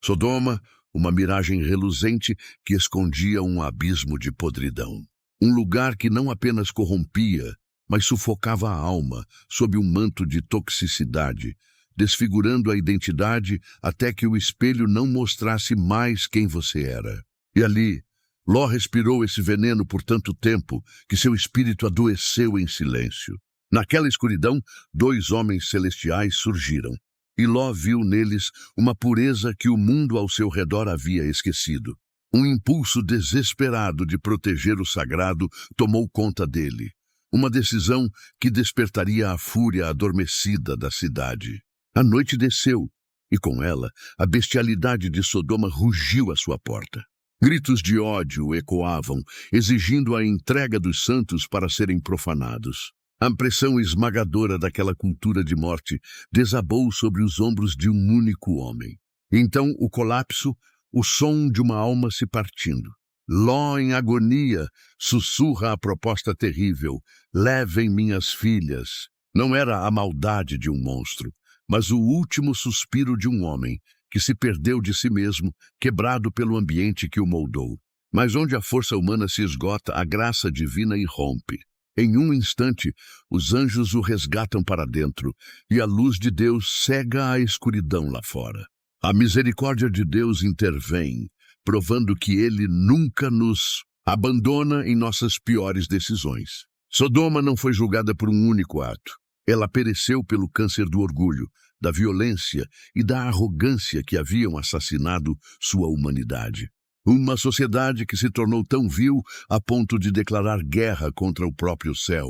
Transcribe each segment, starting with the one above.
Sodoma, uma miragem reluzente que escondia um abismo de podridão. Um lugar que não apenas corrompia, mas sufocava a alma sob um manto de toxicidade, desfigurando a identidade até que o espelho não mostrasse mais quem você era. E ali, Ló respirou esse veneno por tanto tempo que seu espírito adoeceu em silêncio. Naquela escuridão, 2 homens celestiais surgiram, e Ló viu neles uma pureza que o mundo ao seu redor havia esquecido. Um impulso desesperado de proteger o sagrado tomou conta dele. Uma decisão que despertaria a fúria adormecida da cidade. A noite desceu, e com ela, a bestialidade de Sodoma rugiu à sua porta. Gritos de ódio ecoavam, exigindo a entrega dos santos para serem profanados. A pressão esmagadora daquela cultura de morte desabou sobre os ombros de um único homem. Então, o colapso, o som de uma alma se partindo. Ló, em agonia, sussurra a proposta terrível: levem minhas filhas. Não era a maldade de um monstro, mas o último suspiro de um homem que se perdeu de si mesmo, quebrado pelo ambiente que o moldou. Mas onde a força humana se esgota, a graça divina irrompe. Em um instante, os anjos o resgatam para dentro, e a luz de Deus cega a escuridão lá fora. A misericórdia de Deus intervém, provando que Ele nunca nos abandona em nossas piores decisões. Sodoma não foi julgada por um único ato. Ela pereceu pelo câncer do orgulho, da violência e da arrogância que haviam assassinado sua humanidade. Uma sociedade que se tornou tão vil a ponto de declarar guerra contra o próprio céu.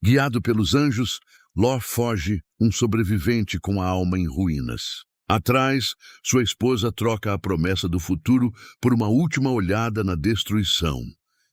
Guiado pelos anjos, Ló foge, um sobrevivente com a alma em ruínas. Atrás, sua esposa troca a promessa do futuro por uma última olhada na destruição,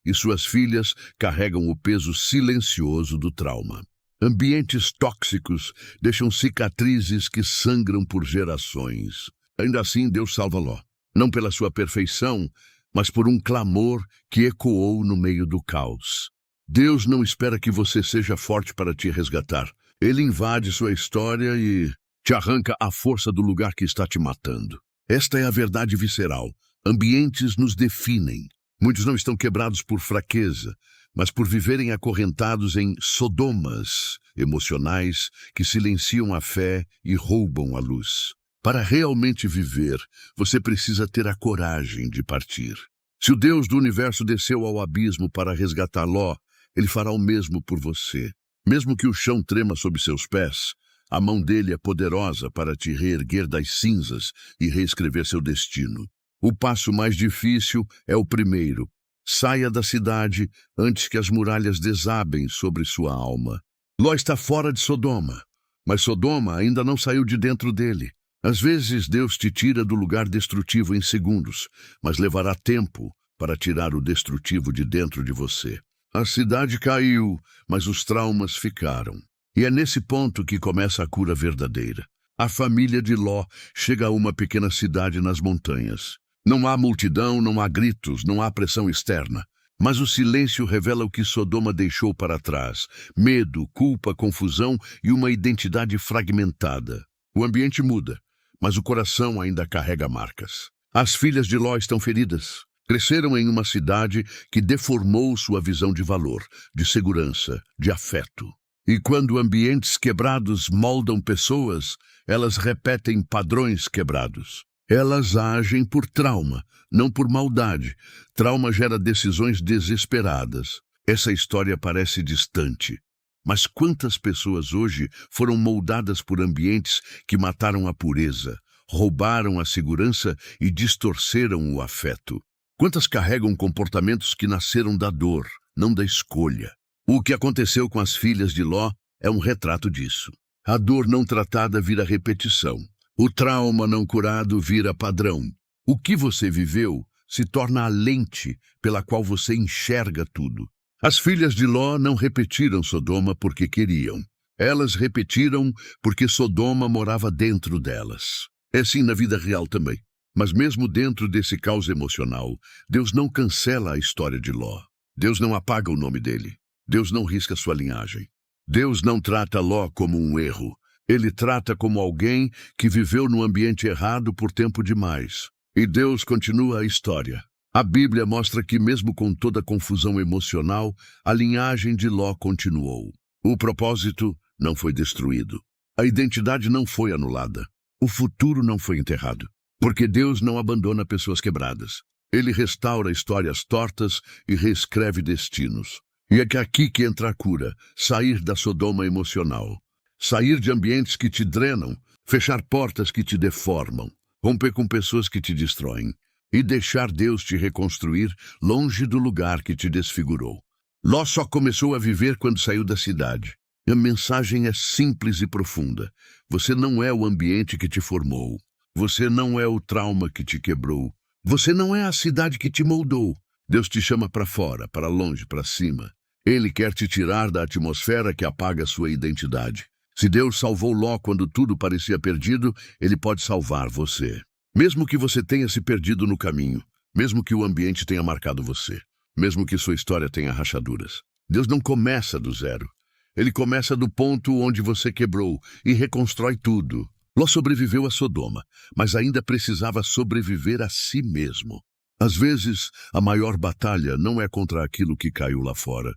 e suas filhas carregam o peso silencioso do trauma. Ambientes tóxicos deixam cicatrizes que sangram por gerações. Ainda assim, Deus salva Ló. Não pela sua perfeição, mas por um clamor que ecoou no meio do caos. Deus não espera que você seja forte para te resgatar. Ele invade sua história e te arranca à força do lugar que está te matando. Esta é a verdade visceral. Ambientes nos definem. Muitos não estão quebrados por fraqueza, mas por viverem acorrentados em sodomas emocionais que silenciam a fé e roubam a luz. Para realmente viver, você precisa ter a coragem de partir. Se o Deus do universo desceu ao abismo para resgatar Ló, ele fará o mesmo por você. Mesmo que o chão trema sob seus pés, a mão dele é poderosa para te reerguer das cinzas e reescrever seu destino. O passo mais difícil é o primeiro. Saia da cidade antes que as muralhas desabem sobre sua alma. Ló está fora de Sodoma, mas Sodoma ainda não saiu de dentro dele. Às vezes Deus te tira do lugar destrutivo em segundos, mas levará tempo para tirar o destrutivo de dentro de você. A cidade caiu, mas os traumas ficaram. E é nesse ponto que começa a cura verdadeira. A família de Ló chega a uma pequena cidade nas montanhas. Não há multidão, não há gritos, não há pressão externa. Mas o silêncio revela o que Sodoma deixou para trás: medo, culpa, confusão e uma identidade fragmentada. O ambiente muda, mas o coração ainda carrega marcas. As filhas de Ló estão feridas. Cresceram em uma cidade que deformou sua visão de valor, de segurança, de afeto. E quando ambientes quebrados moldam pessoas, elas repetem padrões quebrados. Elas agem por trauma, não por maldade. Trauma gera decisões desesperadas. Essa história parece distante. Mas quantas pessoas hoje foram moldadas por ambientes que mataram a pureza, roubaram a segurança e distorceram o afeto? Quantas carregam comportamentos que nasceram da dor, não da escolha? O que aconteceu com as filhas de Ló é um retrato disso. A dor não tratada vira repetição. O trauma não curado vira padrão. O que você viveu se torna a lente pela qual você enxerga tudo. As filhas de Ló não repetiram Sodoma porque queriam. Elas repetiram porque Sodoma morava dentro delas. É assim na vida real também. Mas mesmo dentro desse caos emocional, Deus não cancela a história de Ló. Deus não apaga o nome dele. Deus não risca sua linhagem. Deus não trata Ló como um erro. Ele trata como alguém que viveu no ambiente errado por tempo demais. E Deus continua a história. A Bíblia mostra que, mesmo com toda a confusão emocional, a linhagem de Ló continuou. O propósito não foi destruído. A identidade não foi anulada. O futuro não foi enterrado. Porque Deus não abandona pessoas quebradas. Ele restaura histórias tortas e reescreve destinos. E é aqui que entra a cura, sair da Sodoma emocional. Sair de ambientes que te drenam, fechar portas que te deformam, romper com pessoas que te destroem e deixar Deus te reconstruir longe do lugar que te desfigurou. Ló só começou a viver quando saiu da cidade. A mensagem é simples e profunda. Você não é o ambiente que te formou. Você não é o trauma que te quebrou. Você não é a cidade que te moldou. Deus te chama para fora, para longe, para cima. Ele quer te tirar da atmosfera que apaga sua identidade. Se Deus salvou Ló quando tudo parecia perdido, Ele pode salvar você. Mesmo que você tenha se perdido no caminho, mesmo que o ambiente tenha marcado você, mesmo que sua história tenha rachaduras. Deus não começa do zero. Ele começa do ponto onde você quebrou e reconstrói tudo. Ló sobreviveu a Sodoma, mas ainda precisava sobreviver a si mesmo. Às vezes, a maior batalha não é contra aquilo que caiu lá fora,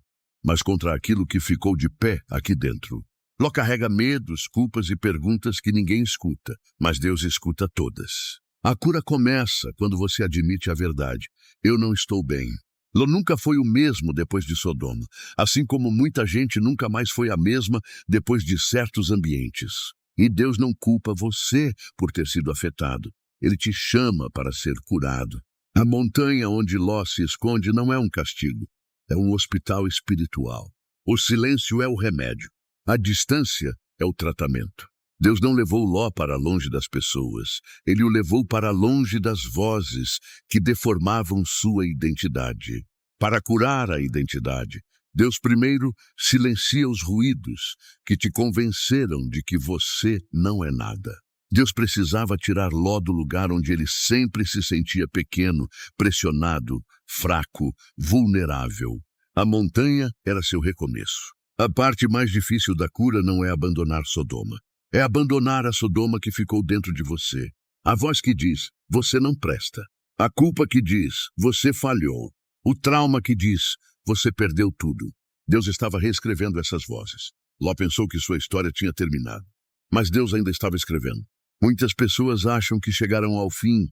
mas contra aquilo que ficou de pé aqui dentro. Ló carrega medos, culpas e perguntas que ninguém escuta, mas Deus escuta todas. A cura começa quando você admite a verdade. Eu não estou bem. Ló nunca foi o mesmo depois de Sodoma, assim como muita gente nunca mais foi a mesma depois de certos ambientes. E Deus não culpa você por ter sido afetado. Ele te chama para ser curado. A montanha onde Ló se esconde não é um castigo, é um hospital espiritual. O silêncio é o remédio. A distância é o tratamento. Deus não levou Ló para longe das pessoas. Ele o levou para longe das vozes que deformavam sua identidade. Para curar a identidade, Deus primeiro silencia os ruídos que te convenceram de que você não é nada. Deus precisava tirar Ló do lugar onde ele sempre se sentia pequeno, pressionado, fraco, vulnerável. A montanha era seu recomeço. A parte mais difícil da cura não é abandonar Sodoma. É abandonar a Sodoma que ficou dentro de você. A voz que diz, você não presta. A culpa que diz, você falhou. O trauma que diz, você perdeu tudo. Deus estava reescrevendo essas vozes. Ló pensou que sua história tinha terminado. Mas Deus ainda estava escrevendo. Muitas pessoas acham que chegaram ao fim,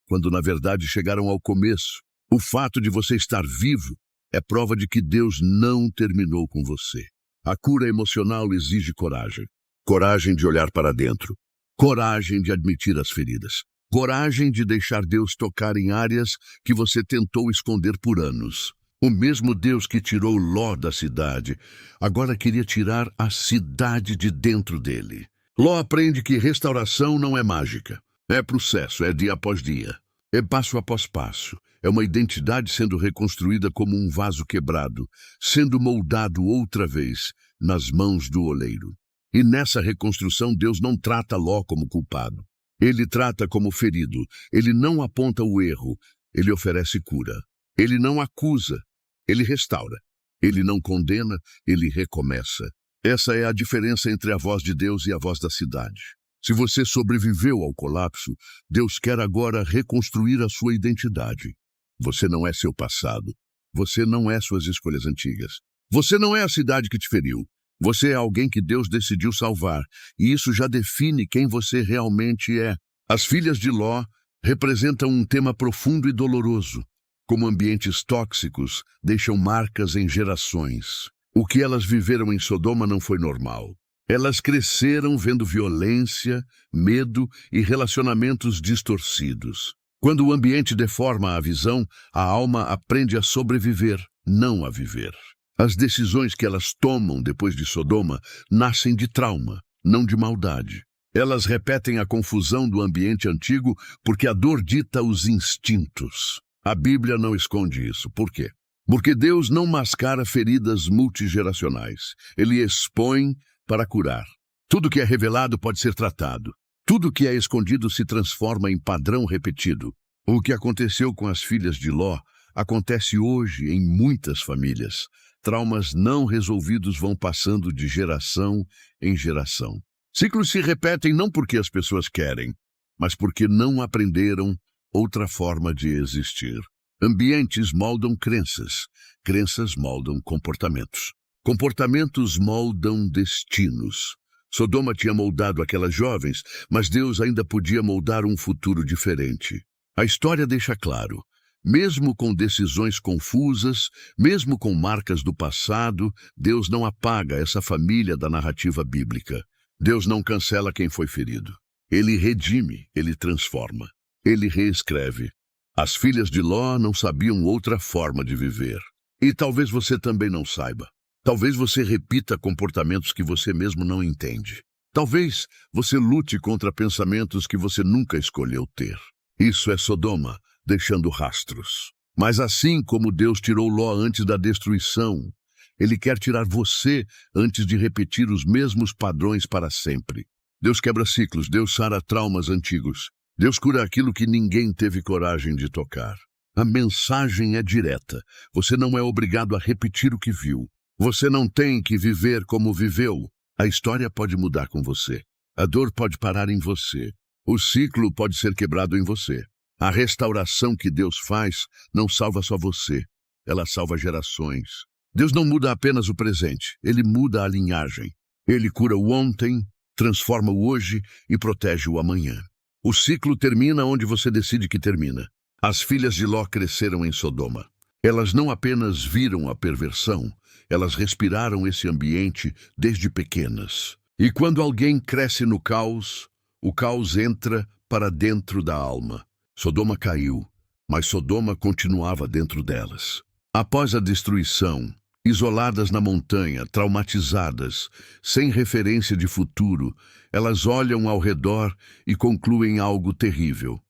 quando na verdade chegaram ao começo. O fato de você estar vivo é prova de que Deus não terminou com você. A cura emocional exige coragem. Coragem de olhar para dentro. Coragem de admitir as feridas. Coragem de deixar Deus tocar em áreas que você tentou esconder por anos. O mesmo Deus que tirou Ló da cidade, agora queria tirar a cidade de dentro dele. Ló aprende que restauração não é mágica. É processo, é dia após dia. É passo após passo. É uma identidade sendo reconstruída como um vaso quebrado, sendo moldado outra vez nas mãos do oleiro. E nessa reconstrução Deus não trata Ló como culpado. Ele trata como ferido. Ele não aponta o erro. Ele oferece cura. Ele não acusa. Ele restaura. Ele não condena. Ele recomeça. Essa é a diferença entre a voz de Deus e a voz da cidade. Se você sobreviveu ao colapso, Deus quer agora reconstruir a sua identidade. Você não é seu passado. Você não é suas escolhas antigas. Você não é a cidade que te feriu. Você é alguém que Deus decidiu salvar, e isso já define quem você realmente é. As filhas de Ló representam um tema profundo e doloroso. Como ambientes tóxicos deixam marcas em gerações. O que elas viveram em Sodoma não foi normal. Elas cresceram vendo violência, medo e relacionamentos distorcidos. Quando o ambiente deforma a visão, a alma aprende a sobreviver, não a viver. As decisões que elas tomam depois de Sodoma nascem de trauma, não de maldade. Elas repetem a confusão do ambiente antigo porque a dor dita os instintos. A Bíblia não esconde isso. Por quê? Porque Deus não mascara feridas multigeracionais. Ele expõe para curar. Tudo que é revelado pode ser tratado. Tudo que é escondido se transforma em padrão repetido. O que aconteceu com as filhas de Ló acontece hoje em muitas famílias. Traumas não resolvidos vão passando de geração em geração. Ciclos se repetem não porque as pessoas querem, mas porque não aprenderam outra forma de existir. Ambientes moldam crenças, crenças moldam comportamentos. Comportamentos moldam destinos. Sodoma tinha moldado aquelas jovens, mas Deus ainda podia moldar um futuro diferente. A história deixa claro, mesmo com decisões confusas, mesmo com marcas do passado, Deus não apaga essa família da narrativa bíblica. Deus não cancela quem foi ferido. Ele redime, ele transforma, ele reescreve. As filhas de Ló não sabiam outra forma de viver. E talvez você também não saiba. Talvez você repita comportamentos que você mesmo não entende. Talvez você lute contra pensamentos que você nunca escolheu ter. Isso é Sodoma, deixando rastros. Mas assim como Deus tirou Ló antes da destruição, Ele quer tirar você antes de repetir os mesmos padrões para sempre. Deus quebra ciclos, Deus sara traumas antigos. Deus cura aquilo que ninguém teve coragem de tocar. A mensagem é direta. Você não é obrigado a repetir o que viu. Você não tem que viver como viveu. A história pode mudar com você. A dor pode parar em você. O ciclo pode ser quebrado em você. A restauração que Deus faz não salva só você. Ela salva gerações. Deus não muda apenas o presente. Ele muda a linhagem. Ele cura o ontem, transforma o hoje e protege o amanhã. O ciclo termina onde você decide que termina. As filhas de Ló cresceram em Sodoma. Elas não apenas viram a perversão, elas respiraram esse ambiente desde pequenas. E quando alguém cresce no caos, o caos entra para dentro da alma. Sodoma caiu, mas Sodoma continuava dentro delas. Após a destruição, isoladas na montanha, traumatizadas, sem referência de futuro, elas olham ao redor e concluem algo terrível.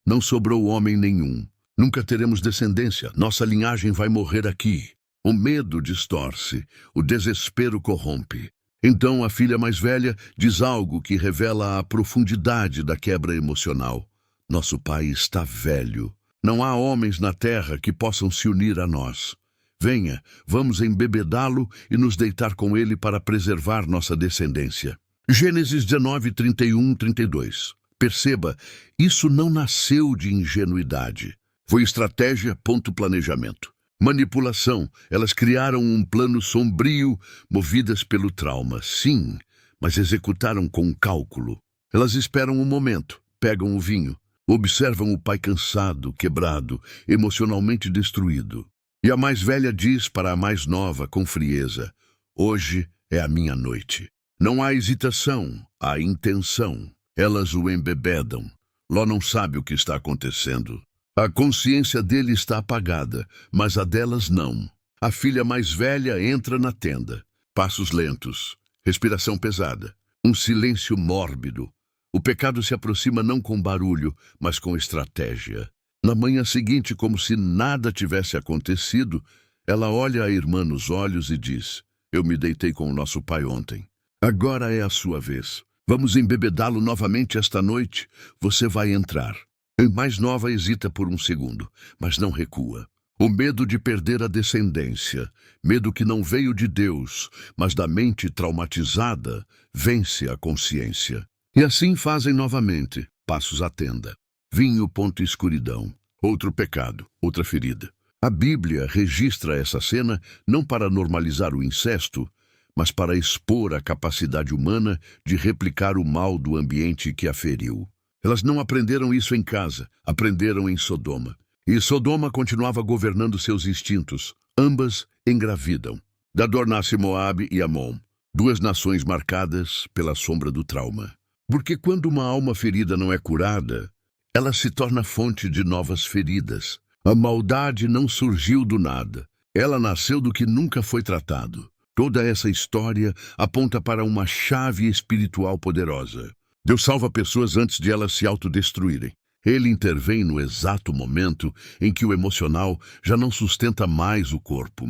Não sobrou homem nenhum. Nunca teremos descendência. Nossa linhagem vai morrer aqui. O medo distorce. O desespero corrompe. Então a filha mais velha diz algo que revela a profundidade da quebra emocional. Nosso pai está velho. Não há homens na terra que possam se unir a nós. Venha, vamos embebedá-lo e nos deitar com ele para preservar nossa descendência. Gênesis 19, 31, 32. Perceba, isso não nasceu de ingenuidade. Foi estratégia, planejamento. Manipulação, elas criaram um plano sombrio, movidas pelo trauma. Sim, mas executaram com cálculo. Elas esperam um momento, pegam o vinho, observam o pai cansado, quebrado, emocionalmente destruído. E a mais velha diz para a mais nova com frieza: hoje é a minha noite. Não há hesitação, há intenção. Elas o embebedam. Ló não sabe o que está acontecendo. A consciência dele está apagada, mas a delas não. A filha mais velha entra na tenda. Passos lentos, respiração pesada, um silêncio mórbido. O pecado se aproxima não com barulho, mas com estratégia. Na manhã seguinte, como se nada tivesse acontecido, ela olha a irmã nos olhos e diz: eu me deitei com o nosso pai ontem. Agora é a sua vez. Vamos embebedá-lo novamente esta noite. Você vai entrar. A mais nova hesita por um segundo, mas não recua. O medo de perder a descendência, medo que não veio de Deus, mas da mente traumatizada, vence a consciência. E assim fazem novamente, passos à tenda. Vinho, escuridão. Outro pecado, outra ferida. A Bíblia registra essa cena não para normalizar o incesto, mas para expor a capacidade humana de replicar o mal do ambiente que a feriu. Elas não aprenderam isso em casa, aprenderam em Sodoma. E Sodoma continuava governando seus instintos. Ambas engravidam. Da dor nasce Moabe e Amon, duas nações marcadas pela sombra do trauma. Porque quando uma alma ferida não é curada, ela se torna fonte de novas feridas. A maldade não surgiu do nada. Ela nasceu do que nunca foi tratado. Toda essa história aponta para uma chave espiritual poderosa. Deus salva pessoas antes de elas se autodestruírem. Ele intervém no exato momento em que o emocional já não sustenta mais o corpo.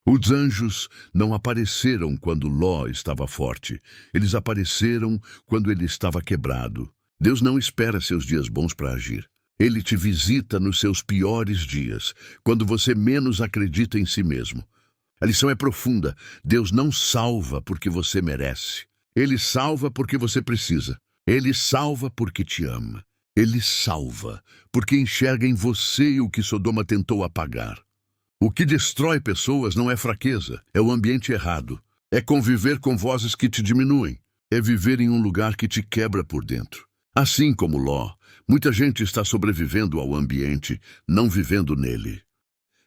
Os anjos não apareceram quando Ló estava forte. Eles apareceram quando ele estava quebrado. Deus não espera seus dias bons para agir. Ele te visita nos seus piores dias, quando você menos acredita em si mesmo. A lição é profunda. Deus não salva porque você merece. Ele salva porque você precisa. Ele salva porque te ama. Ele salva, porque enxerga em você o que Sodoma tentou apagar. O que destrói pessoas não é fraqueza, é o ambiente errado. É conviver com vozes que te diminuem. É viver em um lugar que te quebra por dentro. Assim como Ló, muita gente está sobrevivendo ao ambiente, não vivendo nele.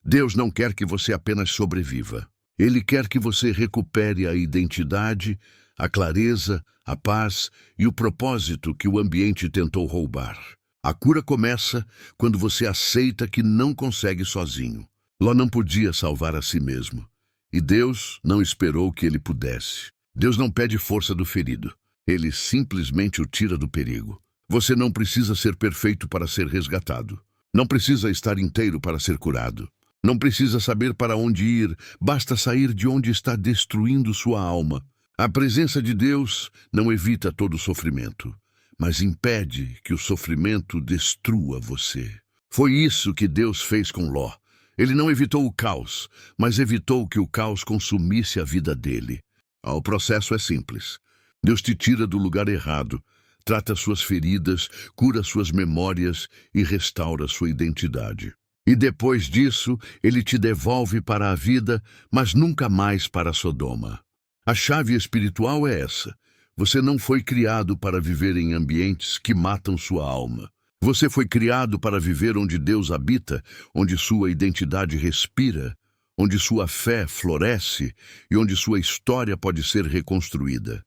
Deus não quer que você apenas sobreviva. Ele quer que você recupere a identidade, a clareza, a paz e o propósito que o ambiente tentou roubar. A cura começa quando você aceita que não consegue sozinho. Ló não podia salvar a si mesmo. E Deus não esperou que ele pudesse. Deus não pede força do ferido. Ele simplesmente o tira do perigo. Você não precisa ser perfeito para ser resgatado. Não precisa estar inteiro para ser curado. Não precisa saber para onde ir, basta sair de onde está destruindo sua alma. A presença de Deus não evita todo o sofrimento, mas impede que o sofrimento destrua você. Foi isso que Deus fez com Ló. Ele não evitou o caos, mas evitou que o caos consumisse a vida dele. O processo é simples. Deus te tira do lugar errado, trata suas feridas, cura suas memórias e restaura sua identidade. E depois disso, ele te devolve para a vida, mas nunca mais para Sodoma. A chave espiritual é essa. Você não foi criado para viver em ambientes que matam sua alma. Você foi criado para viver onde Deus habita, onde sua identidade respira, onde sua fé floresce e onde sua história pode ser reconstruída.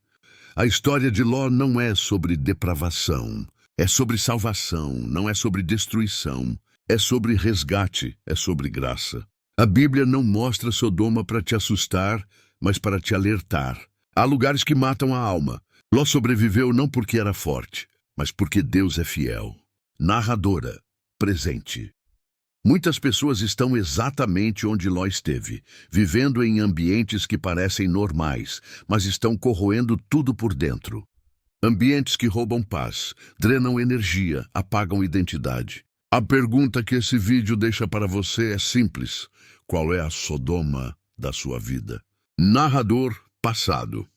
A história de Ló não é sobre depravação, é sobre salvação, não é sobre destruição, é sobre resgate, é sobre graça. A Bíblia não mostra Sodoma para te assustar, mas para te alertar. Há lugares que matam a alma. Ló sobreviveu não porque era forte, mas porque Deus é fiel. Narradora, presente. Muitas pessoas estão exatamente onde Ló esteve, vivendo em ambientes que parecem normais, mas estão corroendo tudo por dentro. Ambientes que roubam paz, drenam energia, apagam identidade. A pergunta que esse vídeo deixa para você é simples: qual é a Sodoma da sua vida? Narrador, passado.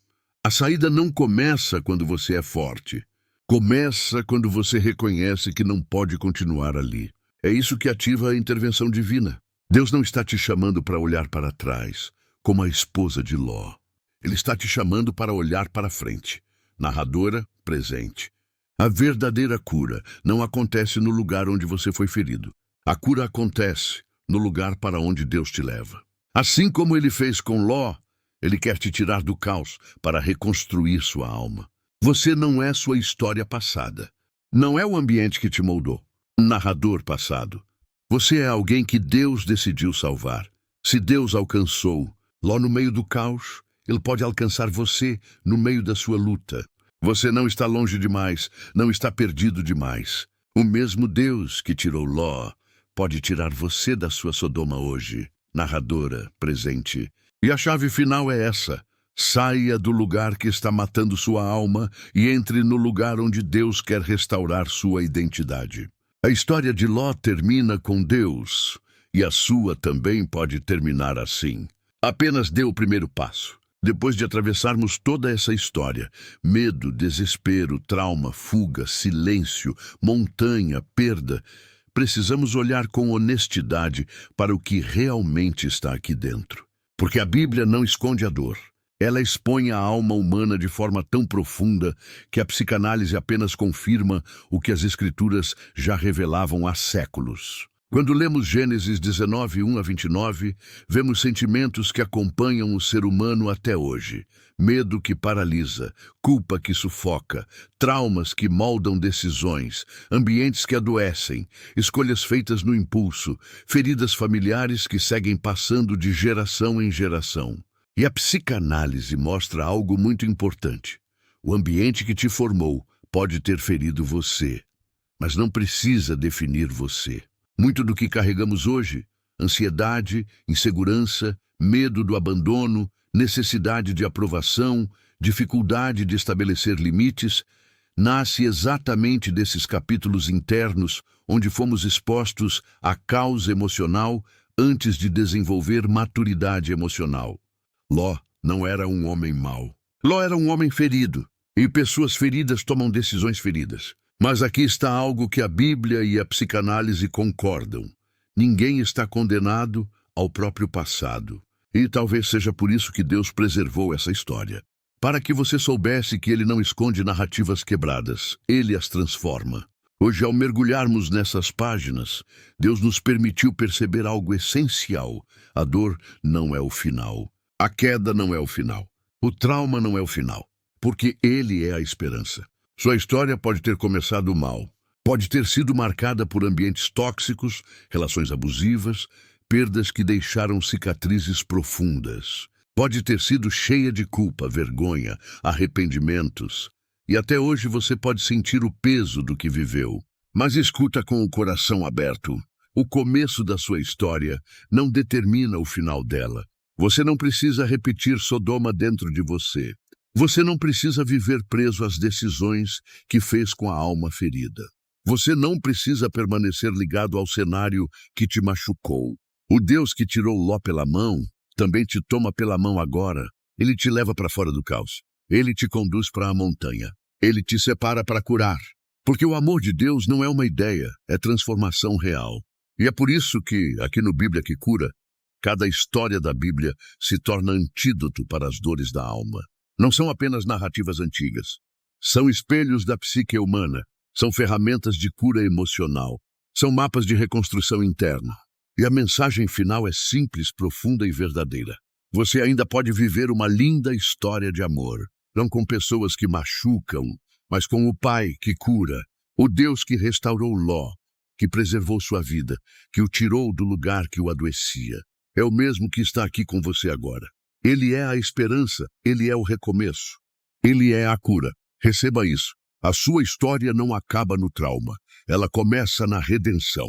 A saída não começa quando você é forte. Começa quando você reconhece que não pode continuar ali. É isso que ativa a intervenção divina. Deus não está te chamando para olhar para trás, como a esposa de Ló. Ele está te chamando para olhar para frente. Narradora, presente. A verdadeira cura não acontece no lugar onde você foi ferido. A cura acontece no lugar para onde Deus te leva. Assim como ele fez com Ló, ele quer te tirar do caos para reconstruir sua alma. Você não é sua história passada. Não é o ambiente que te moldou. Narrador passado. Você é alguém que Deus decidiu salvar. Se Deus alcançou Ló no meio do caos, ele pode alcançar você no meio da sua luta. Você não está longe demais, não está perdido demais. O mesmo Deus que tirou Ló pode tirar você da sua Sodoma hoje. Narradora, presente. E a chave final é essa: saia do lugar que está matando sua alma e entre no lugar onde Deus quer restaurar sua identidade. A história de Ló termina com Deus, e a sua também pode terminar assim. Apenas dê o primeiro passo. Depois de atravessarmos toda essa história, medo, desespero, trauma, fuga, silêncio, montanha, perda, precisamos olhar com honestidade para o que realmente está aqui dentro. Porque a Bíblia não esconde a dor. Ela expõe a alma humana de forma tão profunda que a psicanálise apenas confirma o que as Escrituras já revelavam há séculos. Quando lemos Gênesis 19, 1-29, vemos sentimentos que acompanham o ser humano até hoje. Medo que paralisa, culpa que sufoca, traumas que moldam decisões, ambientes que adoecem, escolhas feitas no impulso, feridas familiares que seguem passando de geração em geração. E a psicanálise mostra algo muito importante. O ambiente que te formou pode ter ferido você, mas não precisa definir você. Muito do que carregamos hoje, ansiedade, insegurança, medo do abandono, necessidade de aprovação, dificuldade de estabelecer limites, nasce exatamente desses capítulos internos onde fomos expostos à causa emocional antes de desenvolver maturidade emocional. Ló não era um homem mau. Ló era um homem ferido, e pessoas feridas tomam decisões feridas. Mas aqui está algo que a Bíblia e a psicanálise concordam. Ninguém está condenado ao próprio passado. E talvez seja por isso que Deus preservou essa história. Para que você soubesse que Ele não esconde narrativas quebradas, Ele as transforma. Hoje, ao mergulharmos nessas páginas, Deus nos permitiu perceber algo essencial. A dor não é o final. A queda não é o final. O trauma não é o final. Porque Ele é a esperança. Sua história pode ter começado mal. Pode ter sido marcada por ambientes tóxicos, relações abusivas, perdas que deixaram cicatrizes profundas. Pode ter sido cheia de culpa, vergonha, arrependimentos. E até hoje você pode sentir o peso do que viveu. Mas escuta com o coração aberto. O começo da sua história não determina o final dela. Você não precisa repetir Sodoma dentro de você. Você não precisa viver preso às decisões que fez com a alma ferida. Você não precisa permanecer ligado ao cenário que te machucou. O Deus que tirou Ló pela mão também te toma pela mão agora. Ele te leva para fora do caos. Ele te conduz para a montanha. Ele te separa para curar. Porque o amor de Deus não é uma ideia, é transformação real. E é por isso que, aqui no Bíblia que Cura, cada história da Bíblia se torna antídoto para as dores da alma. Não são apenas narrativas antigas. São espelhos da psique humana. São ferramentas de cura emocional. São mapas de reconstrução interna. E a mensagem final é simples, profunda e verdadeira. Você ainda pode viver uma linda história de amor. Não com pessoas que machucam, mas com o Pai que cura. O Deus que restaurou Ló, que preservou sua vida, que o tirou do lugar que o adoecia. É o mesmo que está aqui com você agora. Ele é a esperança, ele é o recomeço. Ele é a cura. Receba isso. A sua história não acaba no trauma. Ela começa na redenção.